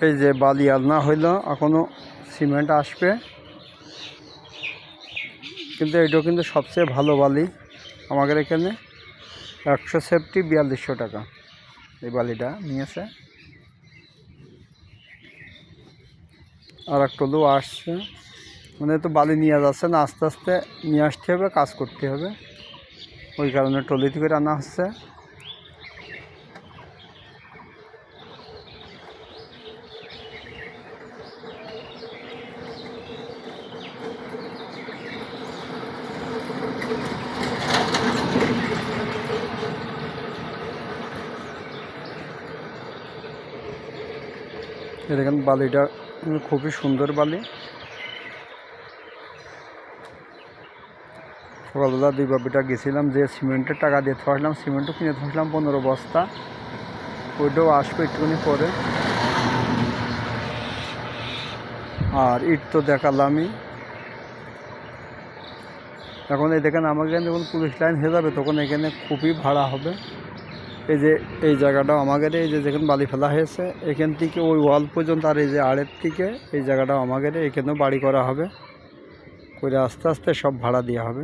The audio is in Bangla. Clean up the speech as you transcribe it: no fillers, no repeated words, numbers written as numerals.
এই যে বালি আনা হইলো, এখনও সিমেন্ট আসবে, কিন্তু এটাও কিন্তু সবচেয়ে ভালো বালি আমাদের এখানে। 100 সেফটি 4200 টাকা এই বালিটা নিয়েছে। আর একটা লোক আসছে, মানে তো বালি নিয়ে যাচ্ছে না, আস্তে আস্তে নিয়ে আসতে হবে, কাজ করতে হবে, ওই কারণে ট্রলিতে করে আনা হচ্ছে। দেখেন বালিটা খুবই সুন্দর বালি। সকালবেলা 2 বাবিটা গেছিলাম, যে সিমেন্টের টাকা দিয়ে আসলাম, সিমেন্টও কিনে আসলাম 15 বস্তা, ওইটাও আসবে একটুখানি পরে। আর ইট তো দেখালামই। এখন এই দেখেন আমাকে এখানে যখন পুলিশ লাইন হয়ে যাবে তখন এখানে খুবই ভাড়া হবে। এই যে এই জায়গাটাও আমাদের, এই যে যেখানে বালি ফেলা হয়েছে এখান থেকে ওই ওয়াল পর্যন্ত, আর এই যে আড়ের থেকে এই জায়গাটাও আমাদের, এখানেও বাড়ি করা হবে, করে আস্তে আস্তে সব ভাড়া দেওয়া হবে।